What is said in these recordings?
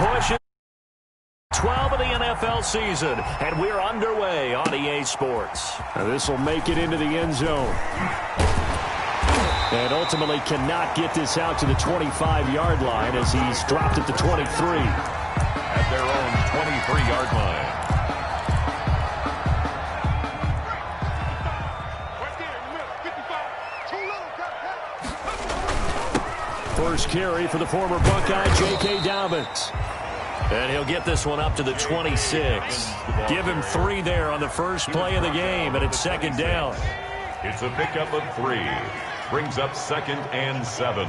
push. 12 of the NFL season, and we're underway on EA Sports. This will make it into the end zone. And ultimately cannot get this out to the 25-yard line as he's dropped at the 23. At their own 23-yard line. First carry for the former Buckeye, J.K. Dobbins. And he'll get this one up to the 26. Give him 3 there on the first play of the game, and it's second down. It's a pickup of 3. Brings up 2nd and 7.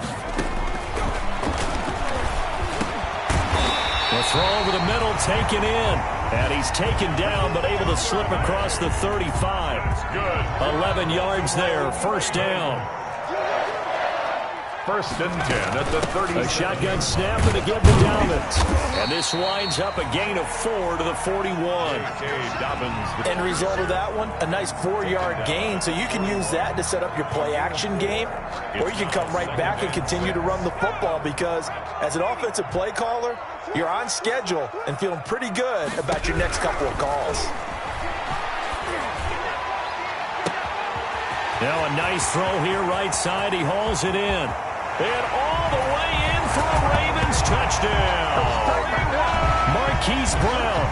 The throw over the middle, taken in. And he's taken down, but able to slip across the 35. Good. 11 yards there, first down. 1st and 10 at the 30. A shotgun snap and again to Dobbins. And this winds up a gain of 4 to the 41. End result of that one, a nice 4-yard gain. So you can use that to set up your play-action game, or you can come right back and continue to run the football because as an offensive play caller, you're on schedule and feeling pretty good about your next couple of calls. Now a nice throw here right side. He hauls it in. And all the way in for a Ravens touchdown. Marquise Brown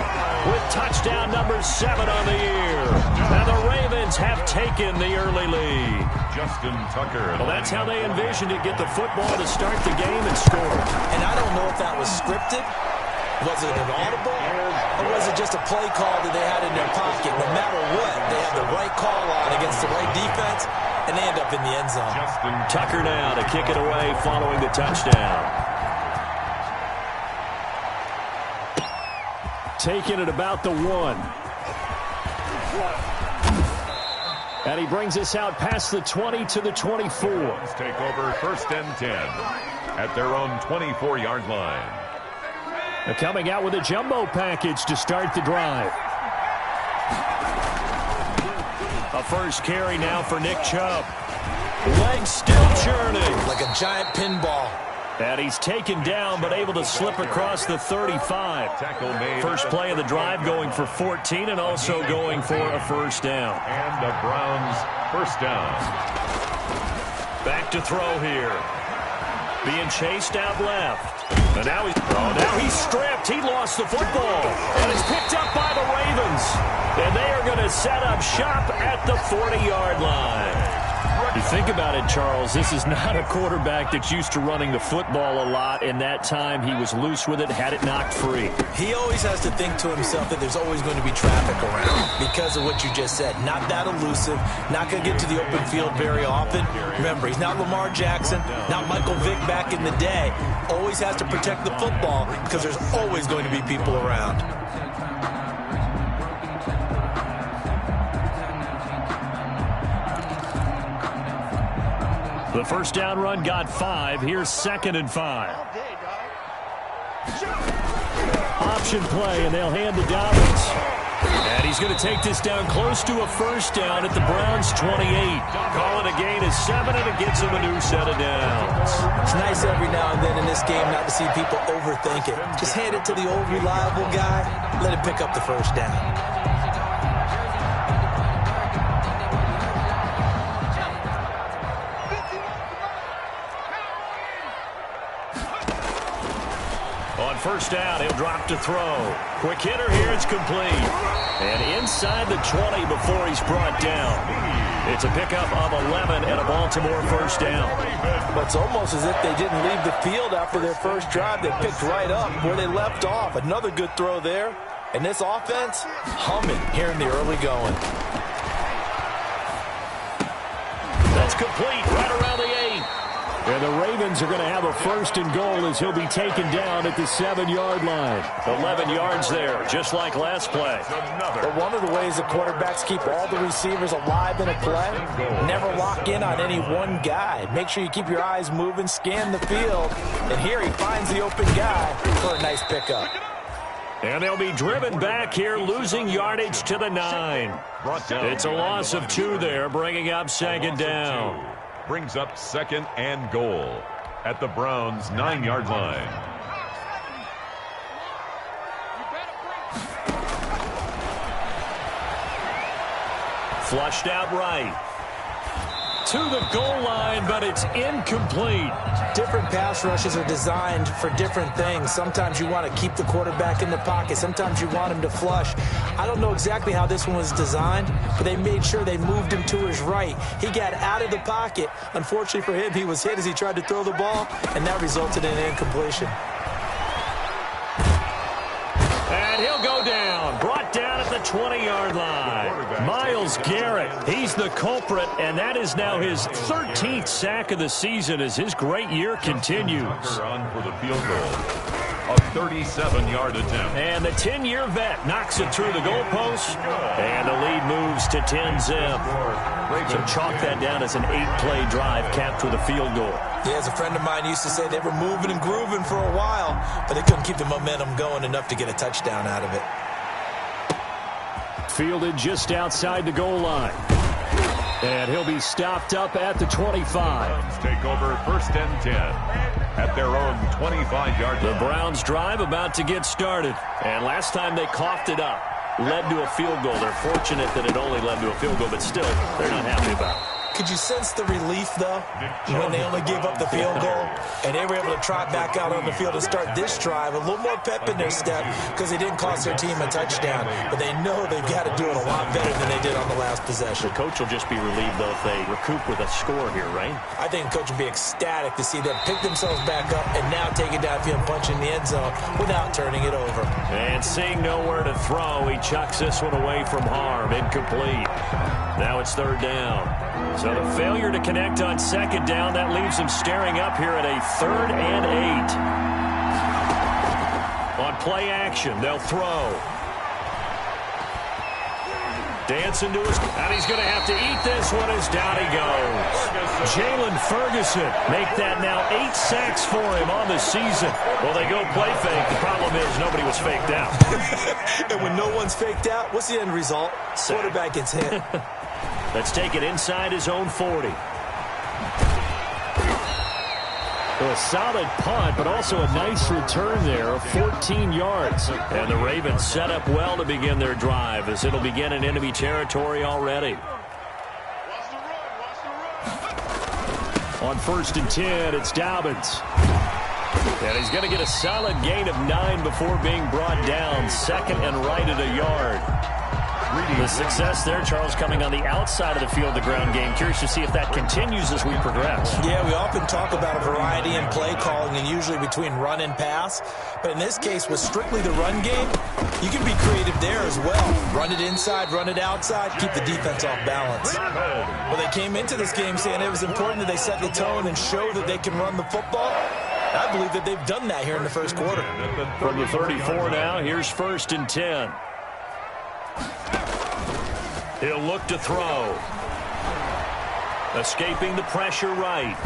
with touchdown number 7 on the year. And the Ravens have taken the early lead. Justin Tucker. Well, that's how they envisioned it. Get the football to start the game and score. And I don't know if that was scripted. Was it an audible? Or was it just a play call that they had in their pocket? No matter what, they have the right call on against the right defense, and they end up in the end zone. Tucker now to kick it away following the touchdown. Taking it about the 1. And he brings us out past the 20 to the 24. Take over 1st and 10 at their own 24-yard line. They're coming out with a jumbo package to start the drive. A first carry now for Nick Chubb. Legs still churning. Like a giant pinball. And he's taken down but able to slip across the 35. First play of the drive going for 14 and also going for a first down. And the Browns first down. Back to throw here. Being chased out left. And now he's stripped. He lost the football. And it's picked up by the Ravens. And they are going to set up shop at the 40-yard line. You think about it, Charles, this is not a quarterback that's used to running the football a lot. In that time, he was loose with it, had it knocked free. He always has to think to himself that there's always going to be traffic around because of what you just said. Not that elusive, not going to get to the open field very often. Remember, he's not Lamar Jackson, not Michael Vick back in the day. Always has to protect the football because there's always going to be people around. The first down run got 5. Here's 2nd and 5. Option play, and they'll hand to Dobbins. And he's going to take this down close to a first down at the Browns' 28. Call it a gain of 7, and it gets him a new set of downs. It's nice every now and then in this game not to see people overthink it. Just hand it to the old reliable guy. Let him pick up the first down. First down, he'll drop to throw. Quick hitter here, it's complete. And inside the 20 before he's brought down. It's a pickup of 11 and a Baltimore first down. But it's almost as if they didn't leave the field after their first drive. They picked right up where they left off. Another good throw there. And this offense, humming here in the early going. That's complete right around the 8. And the Ravens are going to have a first and goal as he'll be taken down at the 7-yard line. 11 yards there, just like last play. But one of the ways the quarterbacks keep all the receivers alive in a play, never lock in on any one guy. Make sure you keep your eyes moving, scan the field. And here he finds the open guy for a nice pickup. And they'll be driven back here, losing yardage to the 9. It's a loss of 2 there, bringing up second down. Brings up 2nd and goal at the Browns' 9-yard line. Flushed out right. To the goal line, but it's incomplete. Different pass rushes are designed for different things. Sometimes you want to keep the quarterback in the pocket. Sometimes you want him to flush. I don't know exactly how this one was designed, but they made sure they moved him to his right. He got out of the pocket. Unfortunately for him, he was hit as he tried to throw the ball, and that resulted in an incompletion. And he'll go down. Brought down at the 20-yard line. Miles Garrett, he's the culprit, and that is now his 13th sack of the season as his great year continues. On for the field goal. A 37-yard attempt. And the 10-year vet knocks it through the goalpost, and the lead moves to 10-zip. So chalk that down as an 8-play drive capped with a field goal. Yeah, as a friend of mine used to say, they were moving and grooving for a while, but they couldn't keep the momentum going enough to get a touchdown out of it. Fielded just outside the goal line. And he'll be stopped up at the 25. Take over 1st and 10 at their own 25-yard line. The Browns drive about to get started. And last time they coughed it up, led to a field goal. They're fortunate that it only led to a field goal, but still, they're not happy about it. Could you sense the relief, though, when they only gave up the field goal and they were able to trot back out on the field and start this drive? A little more pep in their step because they didn't cost their team a touchdown. But they know they've got to do it a lot better than they did on the last possession. The coach will just be relieved, though, if they recoup with a score here, right? I think the coach will be ecstatic to see them pick themselves back up and now take it downfield and punch in the end zone without turning it over. And seeing nowhere to throw, he chucks this one away from harm. Incomplete. Now it's 3rd down. So the failure to connect on 2nd down, that leaves them staring up here at a 3rd and 8. On play action, they'll throw. Dancing to his, and he's going to have to eat this one as down he goes. Jalen Ferguson make that now 8 sacks for him on the season. Well, they go play fake. The problem is nobody was faked out. And when no one's faked out, what's the end result? Quarterback gets hit. Let's take it inside his own 40. So a solid punt, but also a nice return there of 14 yards. And the Ravens set up well to begin their drive as it'll begin in enemy territory already. On 1st and 10, it's Dobbins. And he's going to get a solid gain of 9 before being brought down. 2nd and right at a yard. The success there, Charles, coming on the outside of the field, the ground game. Curious to see if that continues as we progress. Yeah, we often talk about a variety in play calling and usually between run and pass. But in this case, with strictly the run game, you can be creative there as well. Run it inside, run it outside, keep the defense off balance. Well, they came into this game saying it was important that they set the tone and show that they can run the football. I believe that they've done that here in the first quarter. From the 34 now, here's 1st and 10. He'll look to throw. Escaping the pressure right.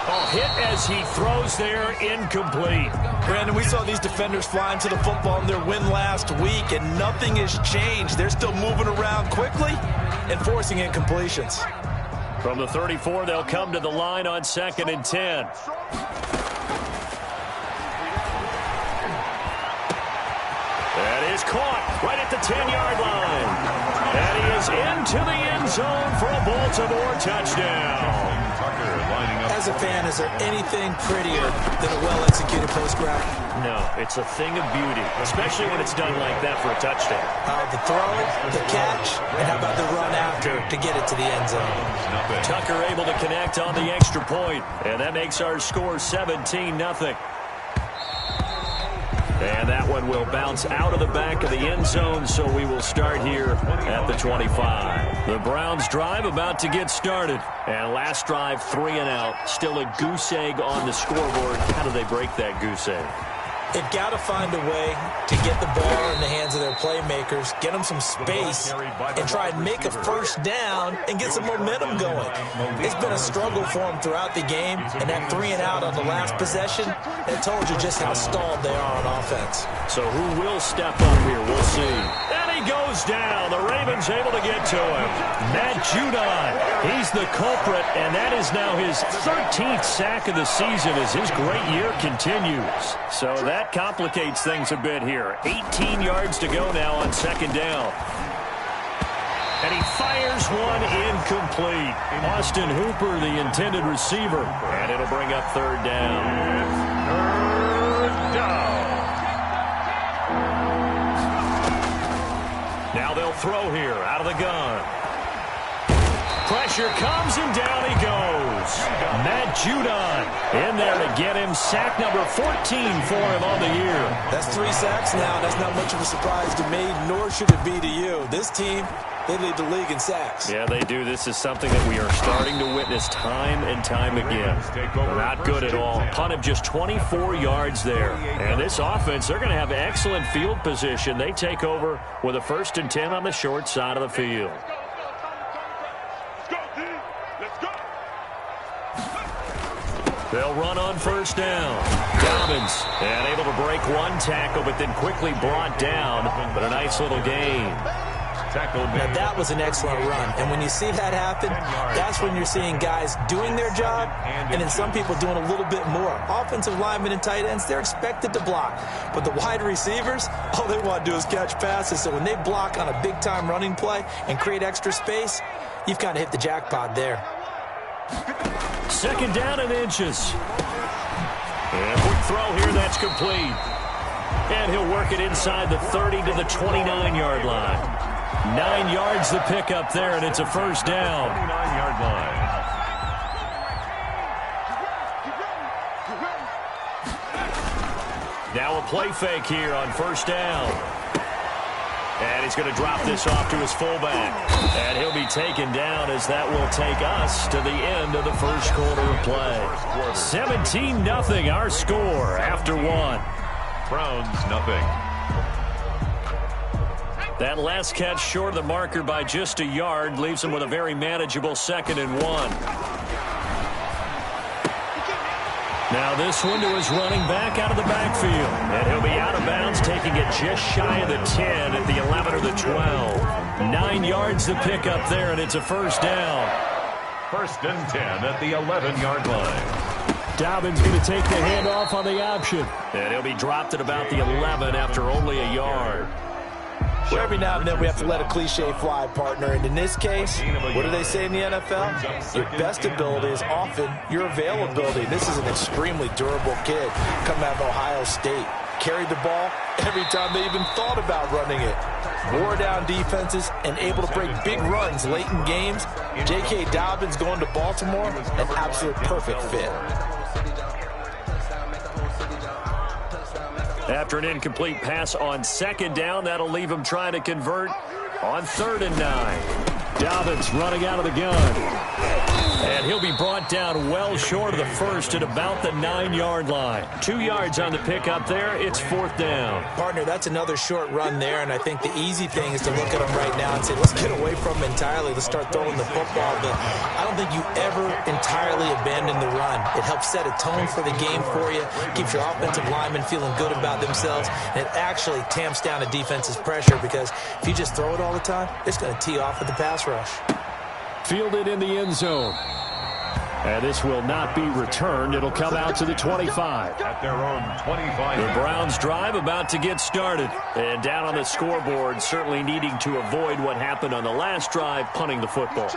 Oh, hit as he throws there, incomplete. Brandon, we saw these defenders flying to the football in their win last week, and nothing has changed. They're still moving around quickly and forcing incompletions. From the 34, they'll come to the line on 2nd and 10. That is caught right at the 10-yard line. And he is into the end zone for a Baltimore touchdown. As a fan, is there anything prettier than a well-executed post grab? No, it's a thing of beauty, especially when it's done like that for a touchdown. The throw, the catch, and how about the run after to get it to the end zone? Tucker able to connect on the extra point, and that makes our score 17-0. And that one will bounce out of the back of the end zone, so we will start here at the 25. The Browns drive about to get started. And last drive, 3 and out. Still a goose egg on the scoreboard. How do they break that goose egg? They've got to find a way to get the ball in the hands of their playmakers, get them some space, and try and make a first down and get some momentum going. It's been a struggle for them throughout the game, and that 3 and out on the last possession, that told you just how stalled they are on offense. So who will step up here? We'll see. And he goes down. The Ravens able to get to him. Matt Judon, he's the culprit, and that is now his 13th sack of the season as his great year continues. So that complicates things a bit here. 18 yards to go now on 2nd down. And he fires one incomplete. Austin Hooper, the intended receiver. And it'll bring up third down. Third down. Now they'll throw here out of the gun. Pressure comes, and down he goes. Matt Judon in there to get him. Sack number 14 for him on the year. That's 3 sacks now. That's not much of a surprise to me, nor should it be to you. This team, they lead the league in sacks. Yeah, they do. This is something that we are starting to witness time and time again. Not good at all. Punt of just 24 yards there. And this offense, they're going to have excellent field position. They take over with a 1st and 10 on the short side of the field. They'll run on 1st down. Dobbins, and able to break one tackle, but then quickly brought down. But a nice little gain. Now, that was an excellent run. And when you see that happen, that's when you're seeing guys doing their job and then some people doing a little bit more. Offensive linemen and tight ends, they're expected to block. But the wide receivers, all they want to do is catch passes. So when they block on a big-time running play and create extra space, you've kind of hit the jackpot there. 2nd down and inches. And quick throw here, that's complete. And he'll work it inside the 30 to the 29-yard line. 9 yards the pickup there, and it's a 1st down. 29-yard line. Now a play fake here on 1st down. And he's going to drop this off to his fullback. And he'll be taken down as that will take us to the end of the 1st quarter of play. 17-0 our score after 1. Browns, nothing. That last catch short of the marker by just a yard leaves him with a very manageable 2nd and 1. Now this one to his running back out of the backfield. And he'll be out of bounds, taking it just shy of the 10 at the 11 or the 12. 9 yards to pick up there, and it's a 1st down. 1st and 10 at the 11-yard line. Dobbins going to take the handoff on the option. And he'll be dropped at about the 11 after only a yard. Well, every now and then we have to let a cliche fly, partner. And in this case, what do they say in the NFL? Your best ability is often your availability. This is an extremely durable kid coming out of Ohio State. Carried the ball every time they even thought about running it. Wore down defenses and able to break big runs late in games. J.K. Dobbins going to Baltimore, an absolute perfect fit. After an incomplete pass on 2nd down, that'll leave him trying to convert on 3rd and 9. Dobbins running out of the gun. And he'll be brought down well short of the 1st at about the 9-yard line. 2 yards on the pickup there. It's 4th down. Partner, that's another short run there, and I think the easy thing is to look at him right now and say, let's get away from him entirely. Let's start throwing the football. But I don't think you ever entirely abandon the run. It helps set a tone for the game for you, keeps your offensive linemen feeling good about themselves, and it actually tamps down a defense's pressure because if you just throw it all the time, it's going to tee off with the pass rush. Fielded in the end zone. And this will not be returned. It'll come out to the 25. At their own 25. The Browns drive about to get started. And down on the scoreboard, certainly needing to avoid what happened on the last drive, punting the football.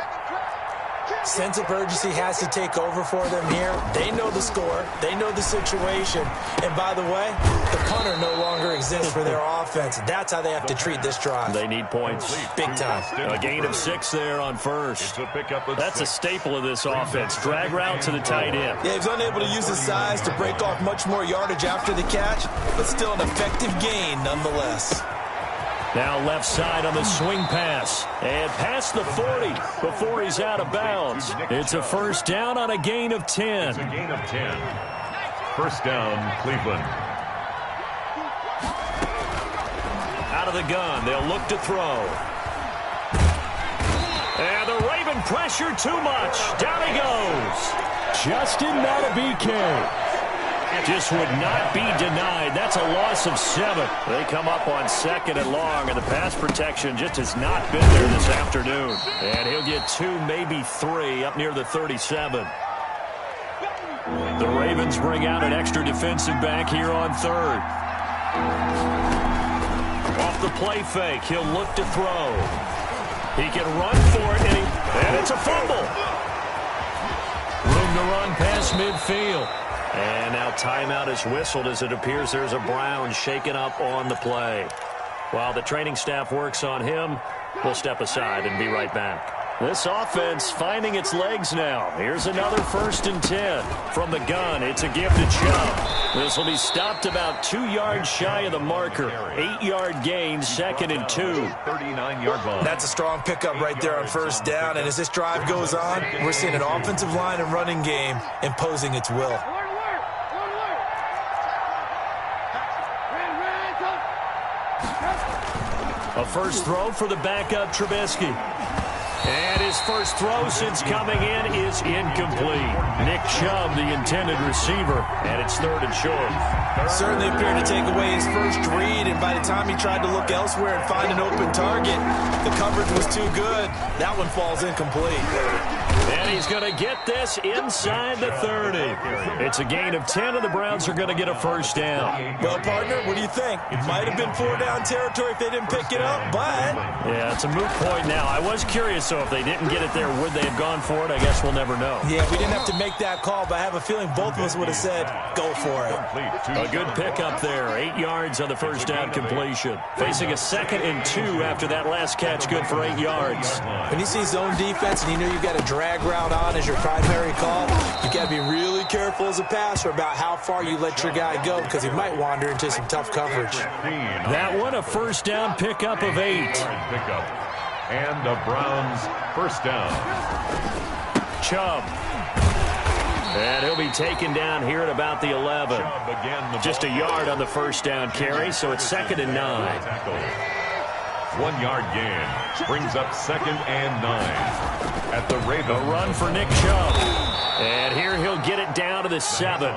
Sense of urgency has to take over for them here. They know the score. They know the situation. And by the way, the punter no longer exists for their offense. That's how they have to treat this drive. They need points. Big time. A gain of 6 there on 1st. That's a staple of this offense. Drag route to the tight end. Yeah, he's unable to use his size to break off much more yardage after the catch, but still an effective gain nonetheless. Now left side on the swing pass. And past the 40 before he's out of bounds. It's a 1st down on a gain of 10. It's a gain of 10. 1st down, Cleveland. Out of the gun. They'll look to throw. And the Raven pressure too much. Down he goes. Justin Matabike. Just would not be denied. That's a loss of 7. They come up on 2nd and long, and the pass protection just has not been there this afternoon. And he'll get 2, maybe 3, up near the 37. The Ravens bring out an extra defensive back here on 3rd. Off the play fake, he'll look to throw. He can run for it, and it's a fumble. Room to run past midfield. And now timeout is whistled as it appears there's a Brown shaken up on the play. While the training staff works on him, we'll step aside and be right back. This offense finding its legs now. Here's another 1st and 10. From the gun, it's a give to Chubb. This will be stopped about 2 yards shy of the marker. 8-yard gain, 2nd and 2. 39-yard line. That's a strong pickup right there on 1st down. And as this drive goes on, we're seeing an offensive line and running game imposing its will. A first throw for the backup Trubisky. And his first throw since coming in is incomplete. Nick Chubb, the intended receiver, and it's 3rd and short. Certainly appeared to take away his first read, and by the time he tried to look elsewhere and find an open target, the coverage was too good. That one falls incomplete. And he's going to get this inside the 30. It's a gain of 10, and the Browns are going to get a first down. Well, partner, what do you think? It might have been 4-down territory if they didn't pick it up, but... Yeah, it's a moot point now. I was curious, so if they didn't get it there, would they have gone for it? I guess we'll never know. Yeah, we didn't have to make that call, but I have a feeling both of us would have said, go for it. A good pickup there. 8 yards on the first down completion. Facing a 2nd and 2 after that last catch, good for 8 yards. When you see zone defense and you know you've got a drag route on as your primary call, you got to be really careful as a passer about how far you let your guy go because he might wander into some tough coverage. That one, a first down pickup of 8. And the Browns first down. Chubb. And he'll be taken down here at about the 11. Just a yard on the first down carry, so it's 2nd and 9. 1 yard gain brings up 2nd and 9 at the Ravens. A run for Nick Chubb. And here he'll get it down to the 7.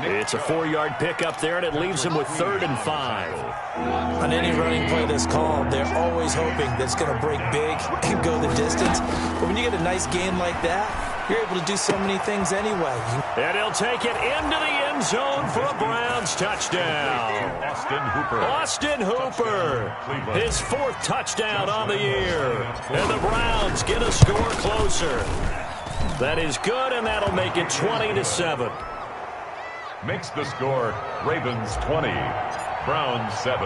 It's a 4-yard pickup there, and it leaves him with 3rd and 5. On any running play that's called, they're always hoping that it's going to break big and go the distance. But when you get a nice gain like that, you're able to do so many things anyway. And he'll take it into the end zone for a Browns touchdown. Austin Hooper, his 4th touchdown on the year. And the Browns get a score closer. That is good, and that'll make it 20-7. Makes the score Ravens 20, Browns 7.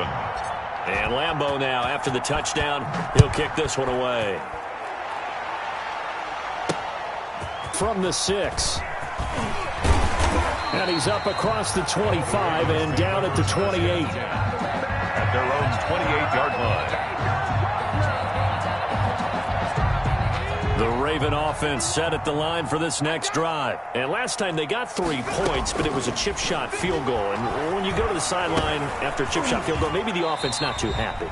And Lambeau now, after the touchdown, he'll kick this one away. From the 6. And he's up across the 25 and down at the 28. At their own 28-yard line. The Raven offense set at the line for this next drive. And last time they got 3 points, but it was a chip shot field goal. And when you go to the sideline after a chip shot field goal, maybe the offense not too happy.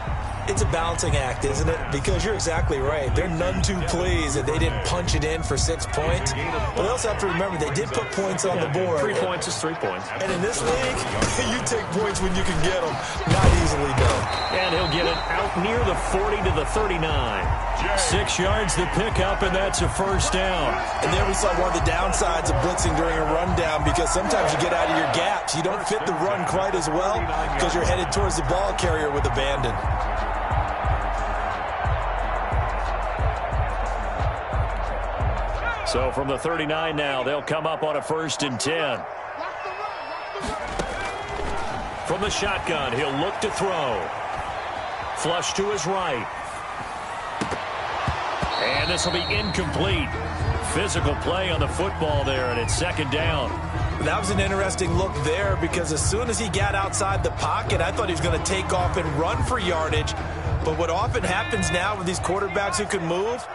It's a balancing act, isn't it? Because you're exactly right. They're none too pleased that they didn't punch it in for 6 points. But they also have to remember they did put points on the board. 3 points is 3 points. And in this league, you take points when you can get them. Not easily done. And he'll get it out near the 40 to the 39. 6 yards the pickup, and that's a first down. And there we saw one of the downsides of blitzing during a rundown because sometimes you get out of your gaps. You don't fit the run quite as well because you're headed towards the ball carrier with abandon. So from the 39 now, they'll come up on a 1st and 10. From the shotgun, he'll look to throw. Flush to his right. And this will be incomplete. Physical play on the football there, and it's 2nd down. That was an interesting look there because as soon as he got outside the pocket, I thought he was going to take off and run for yardage. But what often happens now with these quarterbacks who can move,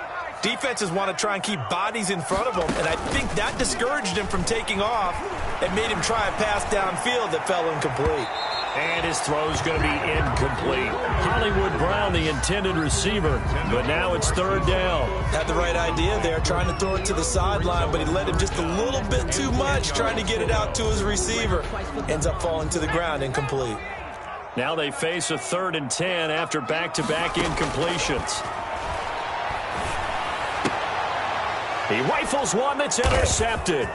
defenses want to try and keep bodies in front of them, and I think that discouraged him from taking off and made him try a pass downfield that fell incomplete. And his throw's going to be incomplete. Hollywood Brown, the intended receiver, but now it's 3rd down. Had the right idea there, trying to throw it to the sideline, but he let him just a little bit too much, trying to get it out to his receiver. Ends up falling to the ground, incomplete. Now they face a 3rd and 10 after back-to-back incompletions. He rifles one that's intercepted.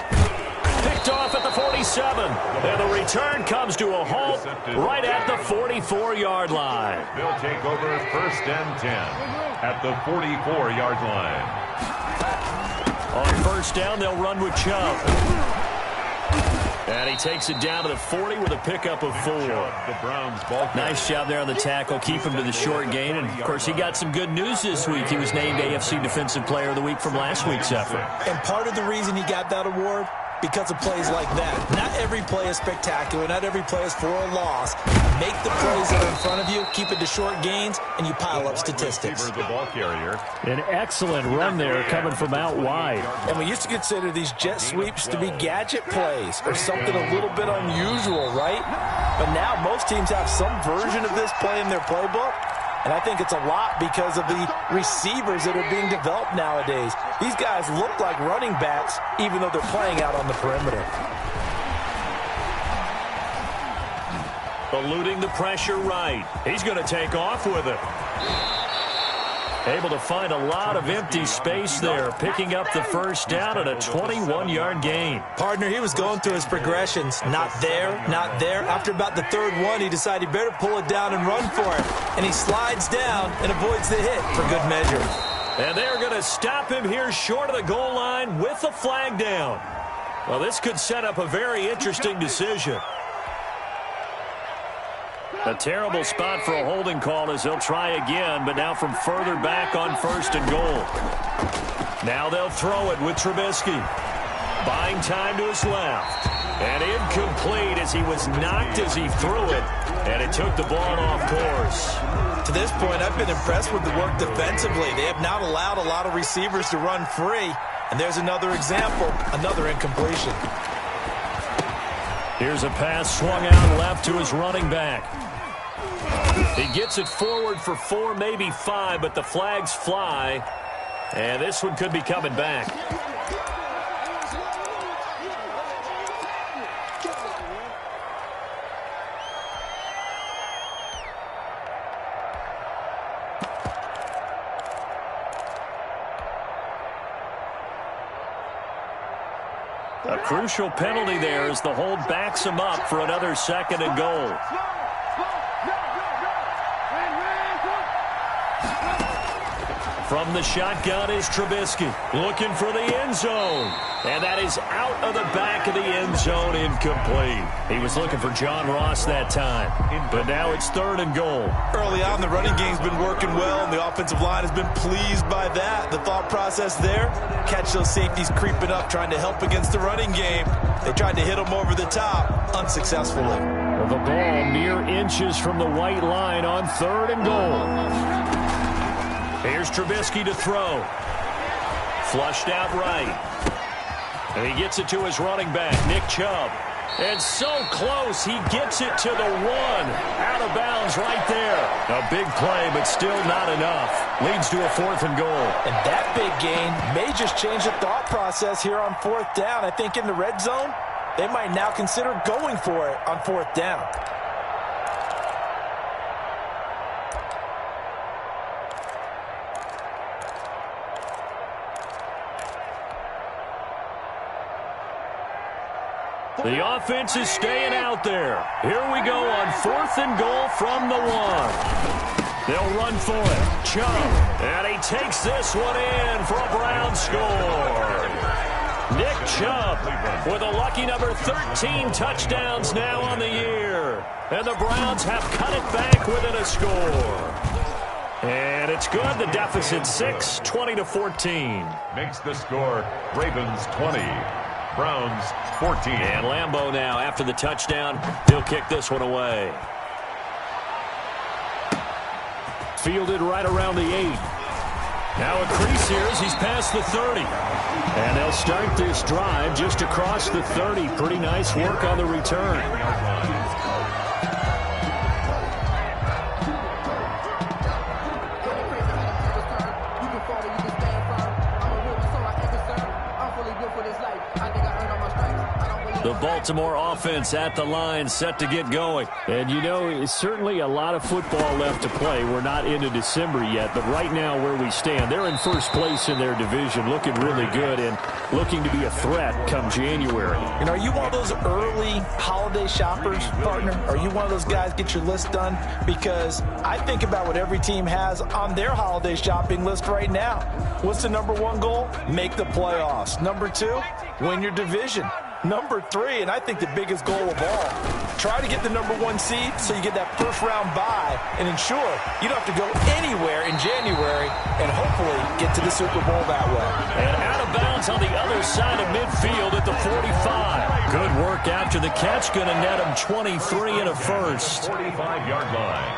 picked off at the 47. And the return comes to a halt right at the 44-yard line. They'll take over 1st and 10 at the 44-yard line. On 1st down, they'll run with Chubb. And he takes it down to the 40 with a pickup of 4. The Browns ball. Nice job there on the tackle. Keep him to the short gain. And, of course, he got some good news this week. He was named AFC Defensive Player of the Week from last week's effort. And part of the reason he got that award, because of plays like that. Not every play is spectacular. Not every play is for a loss. Make the plays that are in front of you, keep it to short gains, and you pile up statistics. The ball carrier. An excellent run there coming from out wide. And we used to consider these jet sweeps to be gadget plays or something a little bit unusual, right? But now most teams have some version of this play in their playbook. And I think it's a lot because of the receivers that are being developed nowadays. These guys look like running backs, even though they're playing out on the perimeter. Eluding the pressure right. He's going to take off with it. Able to find a lot of empty space there, picking up the 1st down at a 21-yard gain. Partner, he was going through his progressions. Not there, not there. After about the 3rd one, he decided he better pull it down and run for it. And he slides down and avoids the hit for good measure. And they're going to stop him here short of the goal line with a flag down. Well, this could set up a very interesting decision. A terrible spot for a holding call as they'll try again, but now from further back on 1st and goal. Now they'll throw it with Trubisky. Buying time to his left. And incomplete as he was knocked as he threw it. And it took the ball off course. To this point, I've been impressed with the work defensively. They have not allowed a lot of receivers to run free. And there's another example, another incompletion. Here's a pass swung out left to his running back. He gets it forward for 4, maybe 5, but the flags fly. And this one could be coming back. A crucial penalty there as the hold backs him up for another 2nd and goal. From the shotgun is Trubisky, looking for the end zone. And that is out of the back of the end zone, incomplete. He was looking for John Ross that time. But now it's 3rd and goal. Early on, the running game's been working well, and the offensive line has been pleased by that. The thought process there, catch those safeties creeping up, trying to help against the running game. They tried to hit them over the top, unsuccessfully. The ball mere inches from the white line on 3rd and goal. Here's Trubisky to throw. Flushed out right. And he gets it to his running back, Nick Chubb. And so close, he gets it to the 1. Out of bounds right there. A big play, but still not enough. Leads to a 4th and goal. And that big gain may just change the thought process here on 4th down. I think in the red zone, they might now consider going for it on 4th down. The offense is staying out there. Here we go on 4th and goal from the 1. They'll run for it. Chubb. And he takes this one in for a Brown score. Nick Chubb with a lucky number 13 touchdowns now on the year. And the Browns have cut it back within a score. And it's good. The deficit 6, 20-14. Makes the score Ravens 20. Browns 14. And Lambeau now, after the touchdown, he'll kick this one away. Fielded right around the 8. Now a crease here as he's past the 30. And they'll start this drive just across the 30. Pretty nice work on the return. The Got some more offense at the line set to get going. And, you know, it's certainly a lot of football left to play. We're not into December yet, but right now where we stand, they're in first place in their division, looking really good and looking to be a threat come January. And are you one of those early holiday shoppers, partner? Are you one of those guys get your list done? Because I think about what every team has on their holiday shopping list right now. What's the number one goal? Make the playoffs. Number two, win your division. Number three, and I think the biggest goal of all, try to get the number one seed so you get that first round bye and ensure you don't have to go anywhere in January and hopefully get to the Super Bowl that way. And out of bounds on the other side of midfield at the 45. Good work after the catch, going to net him 23 and a first. 45-yard line.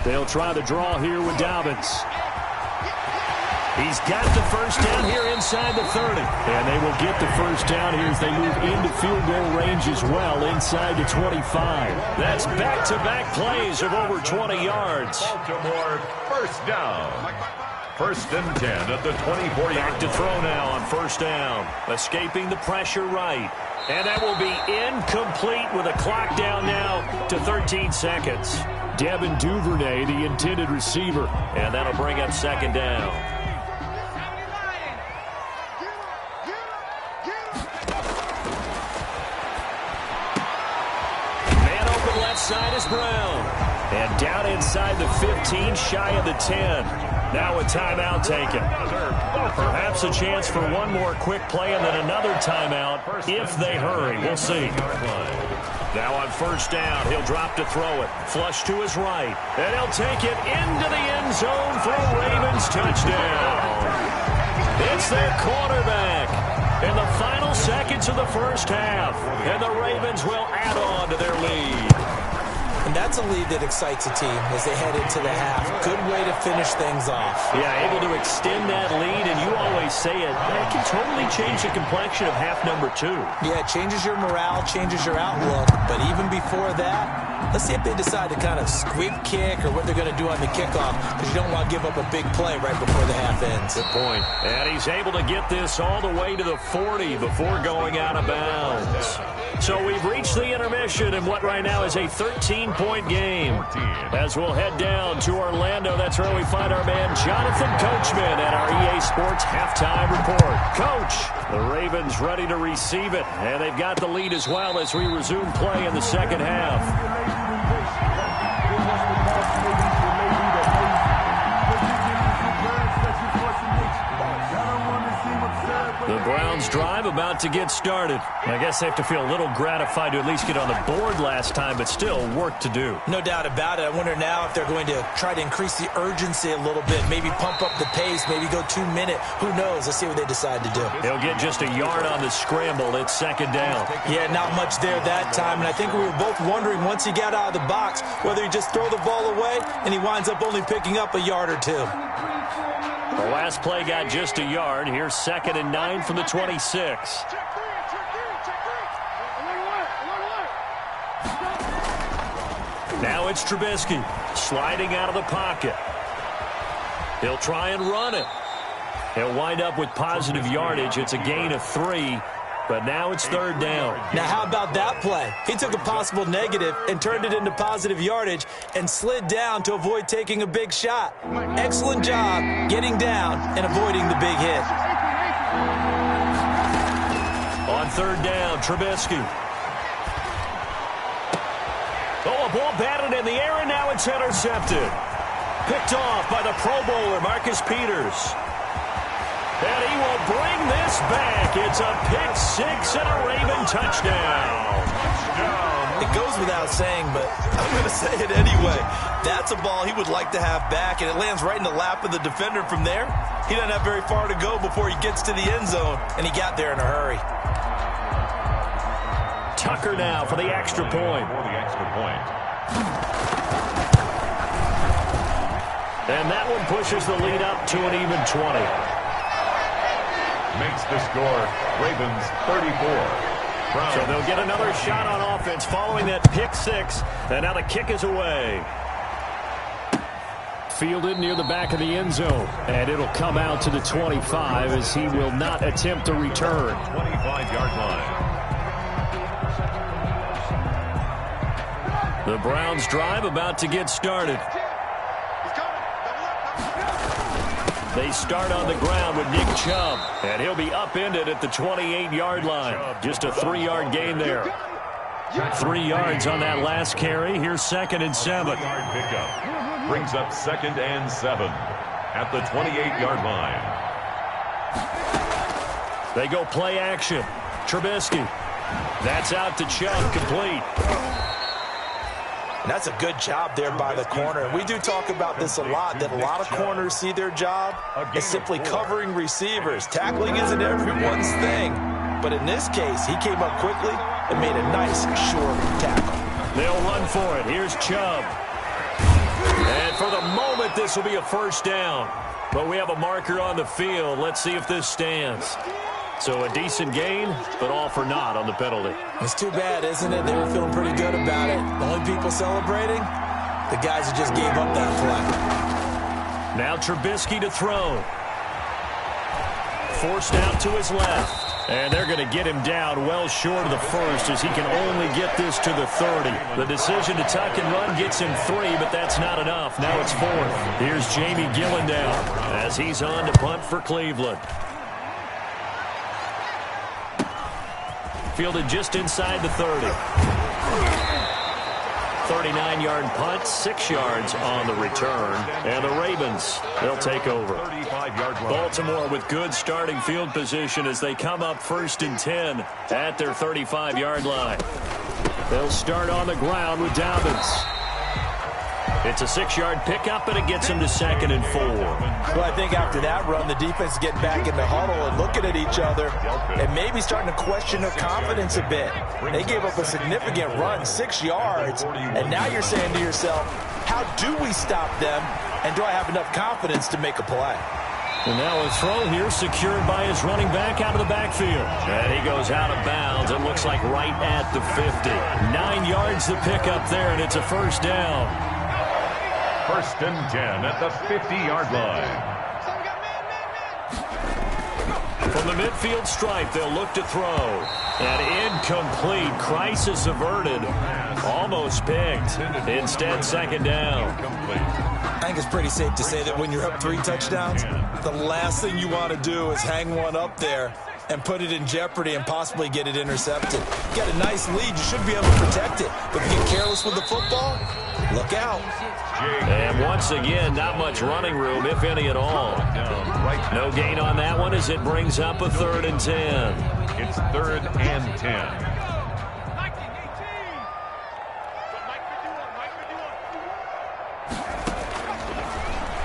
They'll try the draw here with Dobbins. He's got the first down here inside the 30. And they will get the first down here as they move into field goal range as well inside the 25. That's back-to-back plays of over 20 yards. Baltimore first down. First and 10 at the 24-yard line. Back to throw now on first down. Escaping the pressure right. And that will be incomplete with a clock down now to 13 seconds. Devin Duvernay, the intended receiver. And that'll bring up second down. Side is Brown. And down inside the 15, shy of the 10. Now a timeout taken. Perhaps a chance for one more quick play and then another timeout if they hurry. We'll see. Now on first down, he'll drop to throw it. Flush to his right. And he'll take it into the end zone for a Ravens touchdown. It's their quarterback. In the final seconds of the first half. And the Ravens will add on to their lead. And that's a lead that excites a team as they head into the half. Good way to finish things off. Yeah, able to extend that lead, and you always say it can totally change the complexion of half number two. Yeah, it changes your morale, changes your outlook. But even before that, let's see if they decide to kind of squib kick or what they're going to do on the kickoff, because you don't want to give up a big play right before the half ends. Good point. And he's able to get this all the way to the 40 before going out of bounds. So we've reached the intermission in what right now is a 13-point game. As we'll head down to Orlando, that's where we find our man Jonathan Coachman at our EA Sports Halftime Report. Coach, the Ravens ready to receive it, and they've got the lead as well as we resume play in the second half. The Browns drive about to get started. I guess they have to feel a little gratified to at least get on the board last time, but still work to do. No doubt about it. I wonder now if they're going to try to increase the urgency a little bit, maybe pump up the pace, maybe go 2-minute. Who knows? Let's see what they decide to do. They'll get just a yard on the scramble. It's second down. Yeah, not much there that time, and I think we were both wondering once he got out of the box whether he just throw the ball away and he winds up only picking up a yard or two. The last play got just a yard. Here's 2nd and 9 from the 26. Now it's Trubisky sliding out of the pocket. He'll try and run it. He'll wind up with positive yardage. It's a gain of 3. But now it's third down. Now, how about that play? He took a possible negative and turned it into positive yardage and slid down to avoid taking a big shot. Excellent job getting down and avoiding the big hit. On third down, Trubisky. Oh, a ball batted in the air, and now it's intercepted. Picked off by the Pro Bowler, Marcus Peters. And he will bring this back. It's a pick six and a Raven touchdown. It goes without saying, but I'm going to say it anyway. That's a ball he would like to have back, and it lands right in the lap of the defender from there. He doesn't have very far to go before he gets to the end zone, and he got there in a hurry. Tucker now for the extra point. And that one pushes the lead up to an even 20. Makes the score Ravens 34. So they'll get another shot on offense following that pick six. And now the kick is away. Fielded near the back of the end zone. And it'll come out to the 25 as he will not attempt a return. 25-yard line. The Browns drive about to get started. They start on the ground with Nick Chubb, and he'll be upended at the 28-yard line. Just a 3-yard gain there. 3 yards on that last carry. Here's 2nd and 7. Pickup brings up 2nd and 7 at the 28-yard line. They go play action. Trubisky. That's out to Chubb, complete. That's a good job there by the corner. We do talk about this a lot, that a lot of corners see their job as simply covering receivers. Tackling isn't everyone's thing. But in this case, he came up quickly and made a nice, short tackle. They'll run for it. Here's Chubb. And for the moment, this will be a first down. But we have a marker on the field. Let's see if this stands. So a decent gain, but all for naught on the penalty. It's too bad, isn't it? They were feeling pretty good about it. The only people celebrating, the guys who just gave up that play. Now Trubisky to throw. Forced out to his left. And they're going to get him down well short of the first as he can only get this to the 30. The decision to tuck and run gets him 3, but that's not enough. Now it's 4th. Here's Jamie Gillendown as he's on to punt for Cleveland. Fielded just inside the 30. 39-yard punt, 6 yards on the return. And the Ravens, they'll take over. Baltimore with good starting field position as they come up 1st and 10 at their 35-yard line. They'll start on the ground with Dobbins. It's a 6-yard pickup, and it gets them to 2nd and 4. Well, I think after that run, the defense is getting back in the huddle and looking at each other and maybe starting to question their confidence a bit. They gave up a significant run, 6 yards, and now you're saying to yourself, how do we stop them, and do I have enough confidence to make a play? And now a throw here secured by his running back out of the backfield. And he goes out of bounds. It looks like right at the 50. 9 yards the pickup there, and it's a first down. 1st and 10 at the 50-yard line. From the midfield stripe, they'll look to throw. And incomplete. Crisis averted. Almost picked. Instead, 2nd down. I think it's pretty safe to say that when you're up 3 touchdowns, the last thing you want to do is hang one up there and put it in jeopardy and possibly get it intercepted. You got a nice lead. You should be able to protect it. But if you get careless with the football, look out. And once again, not much running room, if any at all. No gain on that one as it brings up a 3rd and 10. It's 3rd and 10.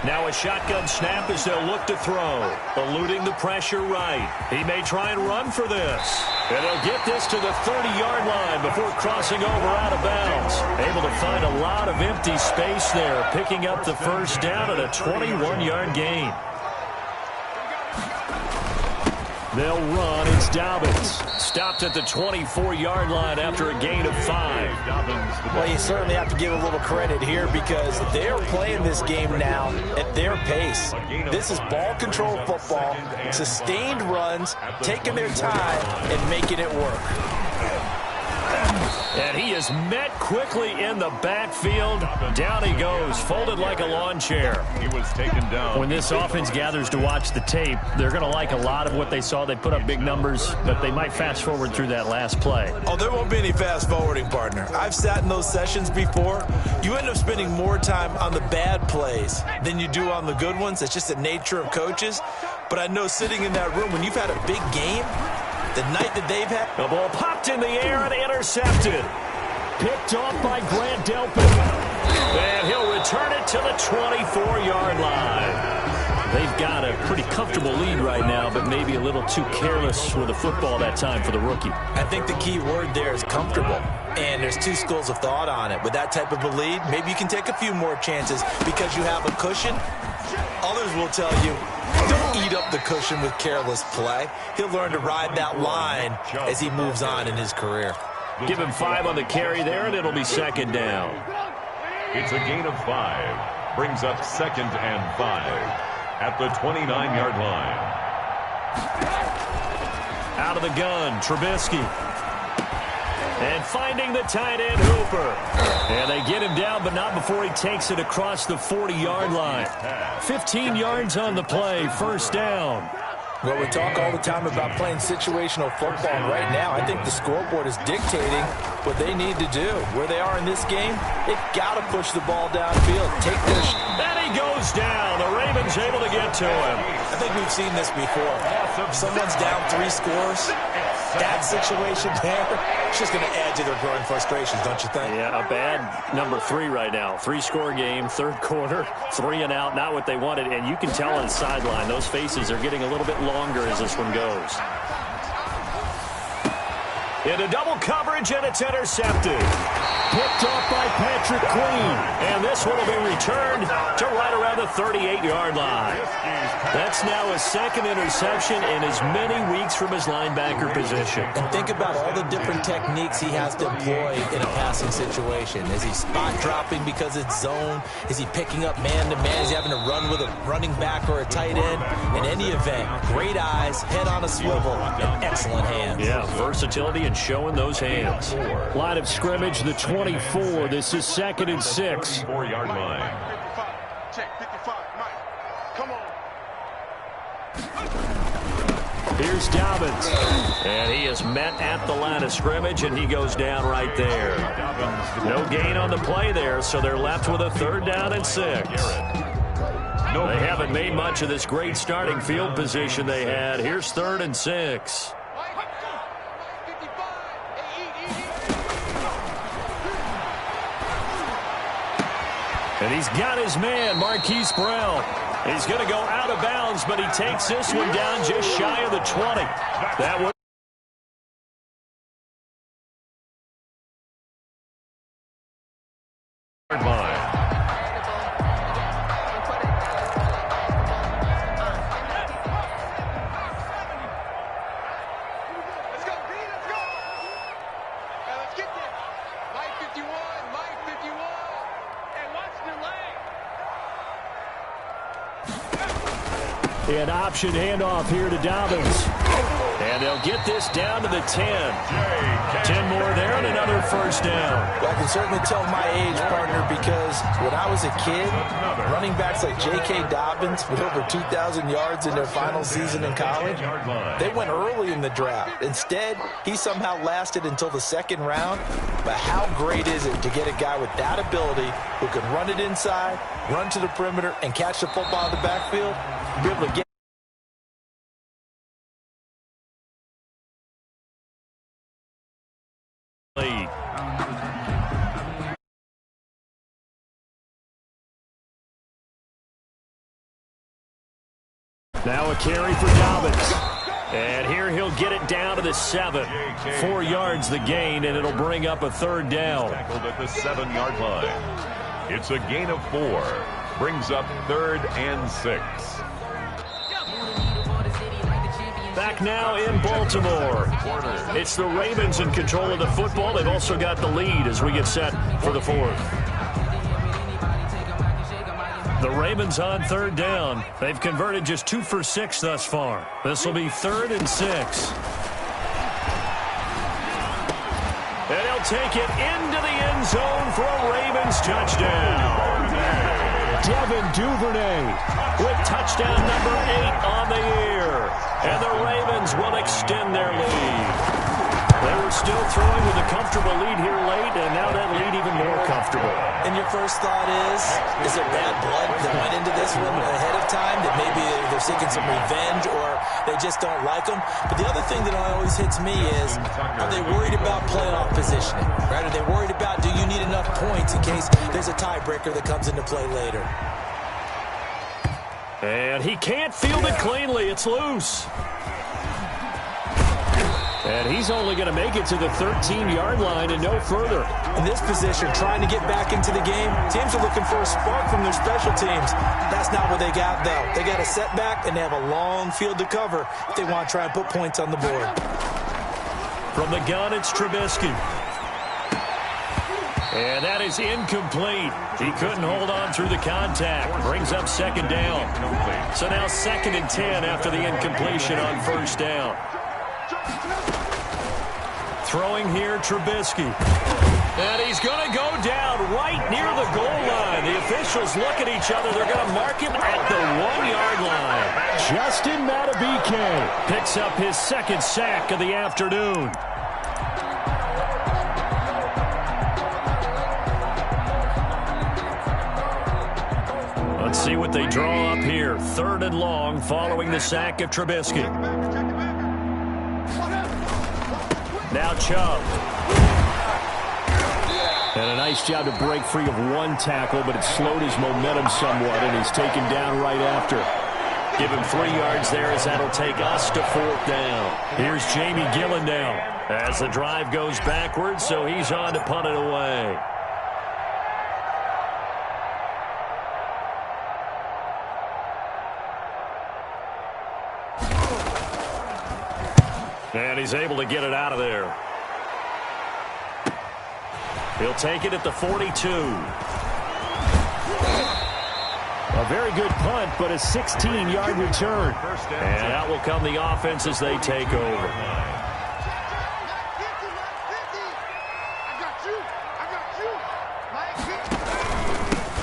Now a shotgun snap as they'll look to throw. Eluding the pressure right. He may try and run for this. And they'll get this to the 30-yard line before crossing over out of bounds. Able to find a lot of empty space there, picking up the first down at a 21-yard gain. They'll run. It's Dobbins. Stopped at the 24-yard line after a gain of 5. Well, you certainly have to give a little credit here because they're playing this game now at their pace. This is ball control football, sustained runs, taking their time and making it work. And he is met quickly in the backfield. Down he goes, folded like a lawn chair. He was taken down. When this offense gathers to watch the tape, they're going to like a lot of what they saw. They put up big numbers, but they might fast forward through that last play. Oh, there won't be any fast forwarding, partner. I've sat in those sessions before. You end up spending more time on the bad plays than you do on the good ones. It's just the nature of coaches. But I know sitting in that room, when you've had a big game, the night that they've had. The ball popped in the air and intercepted. Picked off by Grant Delpit. And he'll return it to the 24-yard line. They've got a pretty comfortable lead right now, but maybe a little too careless with the football that time for the rookie. I think the key word there is comfortable. And there's 2 schools of thought on it. With that type of a lead, maybe you can take a few more chances because you have a cushion. Others will tell you, don't eat up the cushion with careless play. He'll learn to ride that line as he moves on in his career. Give him 5 on the carry there, and it'll be 2nd down. It's a gain of 5. Brings up 2nd and 5 at the 29-yard line. Out of the gun, Trubisky. And finding the tight end Hooper. And they get him down, but not before he takes it across the 40-yard line. 15 yards on the play, first down. Well, we talk all the time about playing situational football, and right now I think the scoreboard is dictating what they need to do. Where they are in this game, they've got to push the ball downfield. Take their and he goes down. The Ravens able to get to him. I think we've seen this before. If someone's down 3 scores, that situation there, it's just going to add to their growing frustrations, don't you think? Yeah, a bad number 3 right now. 3-score game, third quarter, 3 and out, not what they wanted. And you can tell on the sideline, those faces are getting a little bit longer as this one goes. Into double coverage, and it's intercepted. Picked off by Patrick Queen. And this one will be returned to right around the 38-yard line. That's now his second interception in as many weeks from his linebacker position. And think about all the different techniques he has to employ in a passing situation. Is he spot dropping because it's zone? Is he picking up man-to-man? Is he having to run with a running back or a tight end? In any event, great eyes, head on a swivel, and excellent hands. Yeah, versatility and showing those hands. Line of scrimmage, the 24. This is 2nd and 6. 4-yard line. Check 55, Mike. Come on. Here's Dobbins. And he is met at the line of scrimmage, and he goes down right there. No gain on the play there, so they're left with a 3rd down and 6. They haven't made much of this great starting field position they had. Here's 3rd and 6. And he's got his man, Marquise Brown. He's going to go out of bounds, but he takes this one down just shy of the 20. That was Line. Let's go, B, let's go. Now let's get there. Mike 51, Mike 51. Hey, watch the lane. an option handoff here to Dobbins. And they'll get this down to the 10. 10 more there and another first down. Well, I can certainly tell my age, partner, because when I was a kid, running backs like J.K. Dobbins with over 2,000 yards in their final season in college, they went early in the draft. Instead, he somehow lasted until the 2nd round. But how great is it to get a guy with that ability who can run it inside, run to the perimeter, and catch the football in the backfield, be able to get lead. Now a carry for Dobbins. And here he'll get it down to the 7. 4 yards the gain, and it'll bring up a 3rd down. Tackled at the 7-yard line. It's a gain of 4. Brings up 3rd and 6. Back now in Baltimore. It's the Ravens in control of the football. They've also got the lead as we get set for the 4th. The Ravens on 3rd down. They've converted just 2 for 6 thus far. This will be 3rd and 6. And he'll take it into the end zone for a Ravens touchdown. Devin Duvernay with touchdown number 8 on the year. And the Ravens will extend their lead. They were still throwing with a comfortable lead here late, and now that lead even more comfortable. And your first thought is there bad blood that went into this one ahead of time, that maybe they're seeking some revenge or they just don't like them? But the other thing that always hits me is, are they worried about playoff positioning? Right? Are they worried about, do you need enough points in case there's a tiebreaker that comes into play later? And he can't field it cleanly. It's loose. And he's only going to make it to the 13-yard line and no further. In this position, trying to get back into the game, teams are looking for a spark from their special teams. That's not what they got, though. They got a setback, and they have a long field to cover if they want to try and put points on the board. From the gun, it's Trubisky. And that is incomplete. He couldn't hold on through the contact. Brings up 2nd down. So now 2nd and 10 after the incompletion on 1st down. Throwing here, Trubisky. And he's going to go down right near the goal line. The officials look at each other. They're going to mark him at the 1-yard line. Justin Madubuike picks up his second sack of the afternoon. Let's see what they draw up here. 3rd and long following the sack of Trubisky. Now Chubb. And a nice job to break free of one tackle, but it slowed his momentum somewhat, and he's taken down right after. Give him 3 yards there as that'll take us to 4th down. Here's Jamie Gillen now as the drive goes backwards, so he's on to punt it away. And he's able to get it out of there. He'll take it at the 42. A very good punt, but a 16-yard return. And out will come the offense as they take over.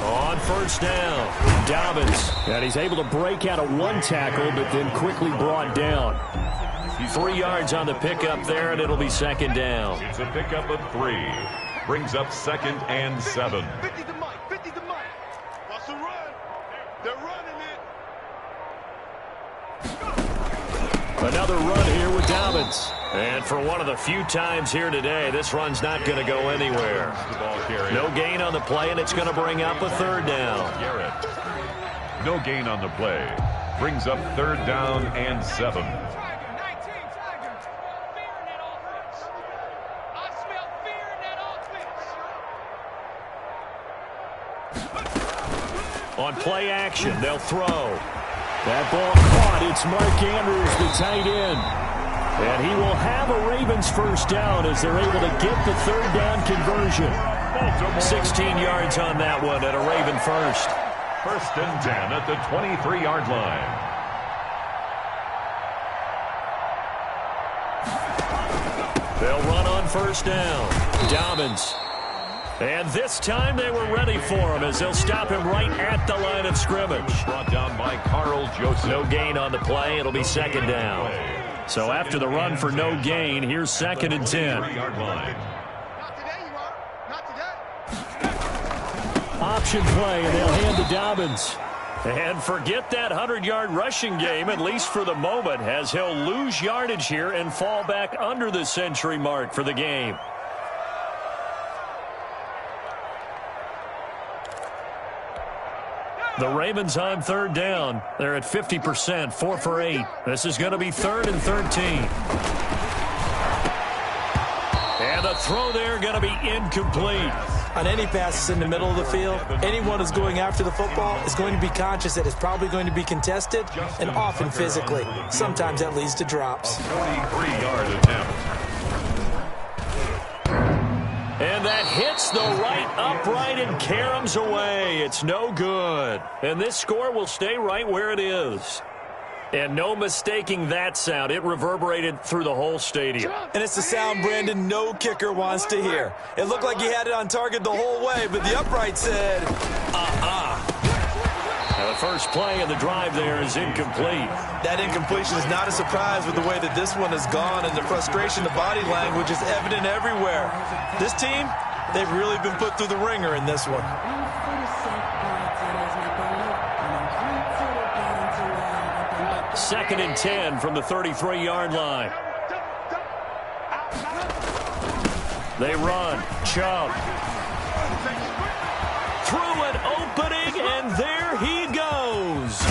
On 1st down, Dobbins. And he's able to break out of one tackle, but then quickly brought down. 3 yards on the pickup there, and it'll be 2nd down. It's a pickup of 3. Brings up 2nd and 7. 50 to Mike. 50 to Mike. Watch the run. They're running it. Another run here with Dobbins. And for one of the few times here today, this run's not going to go anywhere. No gain on the play, and it's going to bring up a 3rd down. No gain on the play. Brings up 3rd down and 7. On play action, they'll throw. That ball caught. It's Mark Andrews, the tight end. And he will have a Ravens 1st down as they're able to get the 3rd down conversion. 16 yards on that one at a Raven 1st. 1st and 10 at the 23-yard line. They'll run on 1st down. Dobbins. And this time they were ready for him as they'll stop him right at the line of scrimmage. Brought down by Carl Joseph. No gain on the play. It'll be 2nd down. So after the run for no gain, here's 2nd and 10. Not today, you are. Not today. Option play, and they'll hand to Dobbins. And forget that 100-yard rushing game, at least for the moment, as he'll lose yardage here and fall back under the century mark for the game. The Ravens on 3rd down. They're at 50%, 4 for 8. This is going to be 3rd and 13. And the throw there going to be incomplete. On any passes in the middle of the field, anyone who's going after the football is going to be conscious that it's probably going to be contested and often physically. Sometimes that leads to drops. 43-yard attempt. And that hits the right upright and caroms away. It's no good. And this score will stay right where it is. And no mistaking that sound. It reverberated through the whole stadium. And it's the sound, Brandon, no kicker wants to hear. It looked like he had it on target the whole way, but the upright said, Now the first play of the drive there is incomplete. That incompletion is not a surprise with the way that this one has gone, and the frustration, the body language is evident everywhere. This team, they've really been put through the ringer in this one. Second and 10 from the 33-yard line. They run. Chubb. Through an opening, and there he goes.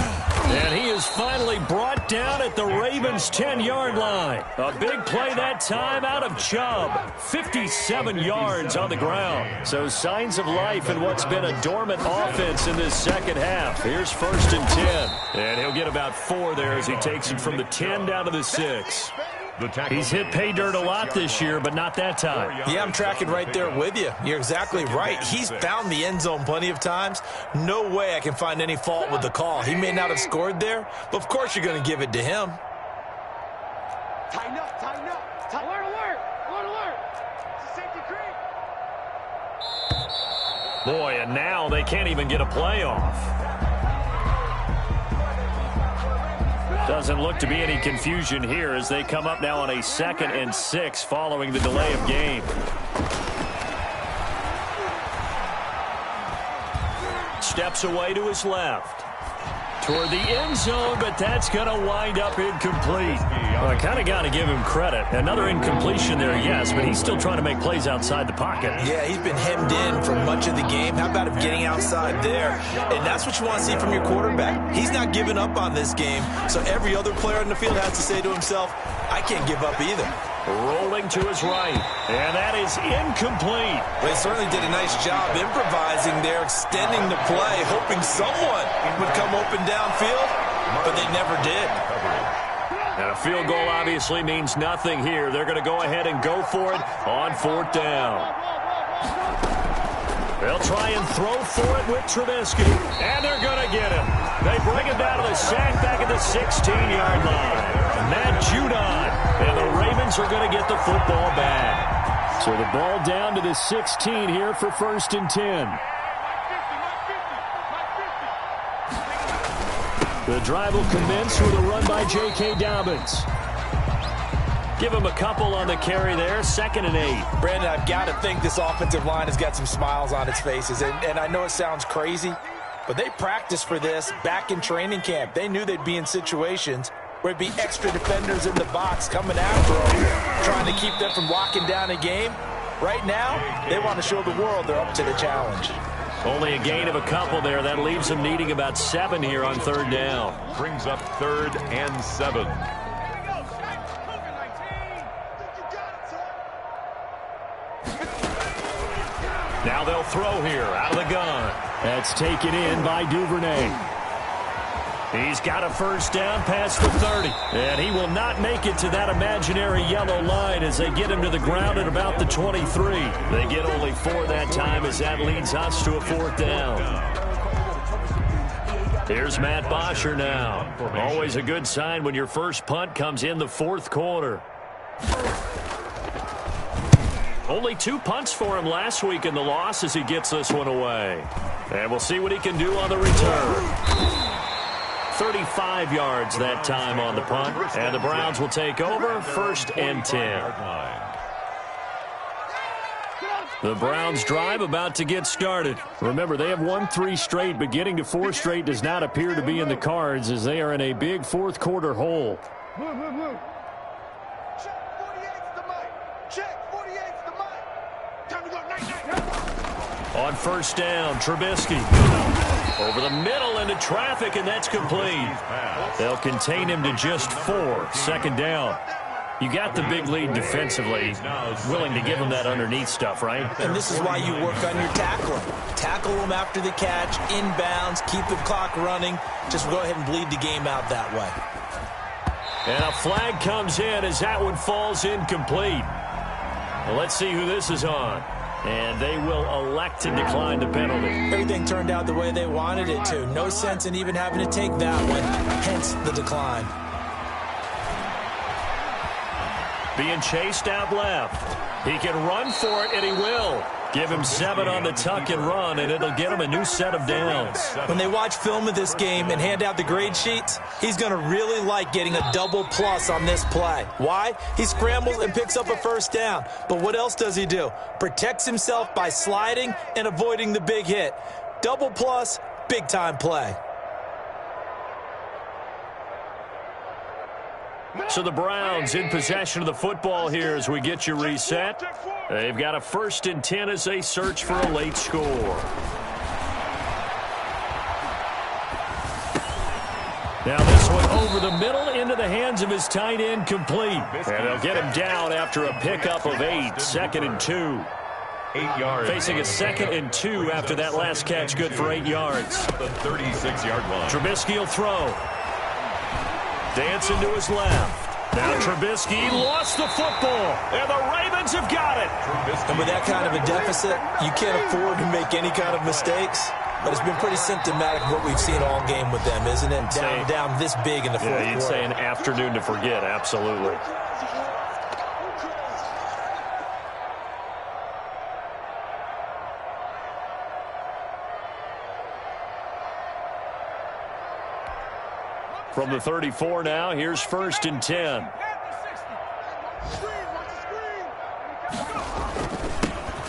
And he is finally brought down at the Ravens' 10-yard line. A big play that time out of Chubb. 57 yards on the ground. So signs of life in what's been a dormant offense in this second half. Here's 1st and 10. And he'll get about 4 there as he takes it from the 10 down to the 6. He's hit pay dirt a lot this year, but not that time. Yeah, I'm tracking right there with you. You're exactly right. He's found the end zone plenty of times. No way I can find any fault with the call. He may not have scored there, but of course you're going to give it to him. Tighten up, tighten up. Alert, alert, alert, alert. Boy, and now they can't even get a playoff. Doesn't look to be any confusion here as they come up now on a 2nd and 6 following the delay of game. Steps away to his left. Toward the end zone, but that's going to wind up incomplete. Well, I kind of got to give him credit. Another incompletion there, yes, but he's still trying to make plays outside the pocket. Yeah, he's been hemmed in for much of the game. How about him getting outside there? And that's what you want to see from your quarterback. He's not giving up on this game, so every other player in the field has to say to himself, I can't give up either. Rolling to his right, and that is incomplete. They certainly did a nice job improvising there, extending the play, hoping someone would come open downfield, but they never did. And a field goal obviously means nothing here. They're going to go ahead and go for it on 4th down. They'll try and throw for it with Trubisky, and they're going to get him. They bring him down to the sack back at the 16-yard line. Matt Judon, and the Ravens are going to get the football back. So the ball down to the 16 here for 1st and 10. The drive will commence with a run by J.K. Dobbins. Give him a couple on the carry there, 2nd and 8. Brandon, I've got to think this offensive line has got some smiles on its faces. And I know it sounds crazy, but they practiced for this back in training camp. They knew they'd be in situations where it'd be extra defenders in the box coming after them, trying to keep them from locking down a game. Right now, they want to show the world they're up to the challenge. Only a gain of a couple there. That leaves them needing about 7 here on 3rd down. Brings up 3rd and 7. Now they'll throw here out of the gun. That's taken in by Duvernay. He's got a 1st down past the 30. And he will not make it to that imaginary yellow line as they get him to the ground at about the 23. They get only 4 that time as that leads us to a 4th down. Here's Matt Bosher now. Always a good sign when your first punt comes in the 4th quarter. Only 2 punts for him last week in the loss as he gets this one away. And we'll see what he can do on the return. 35 yards that time on the punt. And the Browns will take over 1st and 10. The Browns drive about to get started. Remember, they have won 3 straight, but getting to 4 straight does not appear to be in the cards as they are in a big 4th quarter hole. On 1st down, Trubisky. Over the middle into traffic, and that's complete. They'll contain him to just 4. 2nd down. You got the big lead defensively. Willing to give him that underneath stuff, right? And this is why you work on your tackling. Tackle him after the catch, inbounds, keep the clock running. Just go ahead and bleed the game out that way. And a flag comes in as that one falls incomplete. Well, let's see who this is on. And they will elect to decline the penalty. Everything turned out the way they wanted it to. No sense in even having to take that one, hence the decline. Being chased out left. He can run for it, and he will. Give him 7 on the tuck and run, and it'll get him a new set of downs. When they watch film of this game and hand out the grade sheets, he's going to really like getting a double plus on this play. Why? He scrambles and picks up a 1st down. But what else does he do? Protects himself by sliding and avoiding the big hit. Double plus, big-time play. So the Browns in possession of the football here as we get you reset. They've got a 1st and 10 as they search for a late score. Now this one over the middle into the hands of his tight end, complete. And they'll get him down after a pickup of 8. 2nd and 2. 8 yards. Facing a 2nd and 2 after that last catch, good for 8 yards. The 36-yard line. Trubisky will throw. Dancing to his left. Now Trubisky lost the football, and the Ravens have got it. And with that kind of a deficit, you can't afford to make any kind of mistakes. But it's been pretty symptomatic of what we've seen all game with them, isn't it? Down this big in the 4th quarter. Yeah, you'd say an afternoon to forget, absolutely. From the 34 now, here's 1st and 10.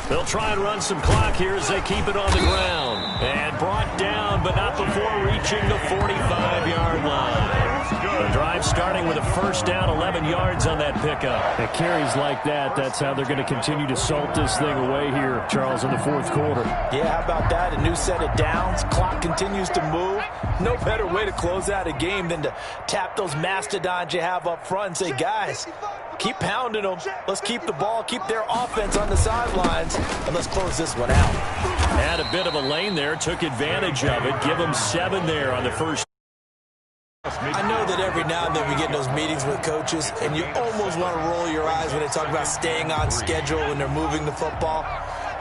They'll try and run some clock here as they keep it on the ground. And brought down, but not before reaching the 45-yard line. The drive starting with a 1st down, 11 yards on that pickup. At carries like that, that's how they're going to continue to salt this thing away here, Charles, in the 4th quarter. Yeah, how about that? A new set of downs. Clock continues to move. No better way to close out a game than to tap those mastodons you have up front and say, guys, keep pounding them. Let's keep the ball, keep their offense on the sidelines, and let's close this one out. Had a bit of a lane there, took advantage of it. Give them 7 there on the first. I know that every now and then we get in those meetings with coaches, and you almost want to roll your eyes when they talk about staying on schedule when they're moving the football.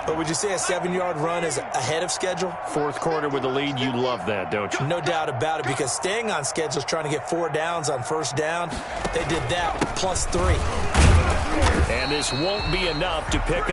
But would you say a 7-yard run is ahead of schedule? 4th quarter with the lead, you love that, don't you? No doubt about it, because staying on schedule is trying to get 4 downs on 1st down. They did that plus 3. And this won't be enough to pick up.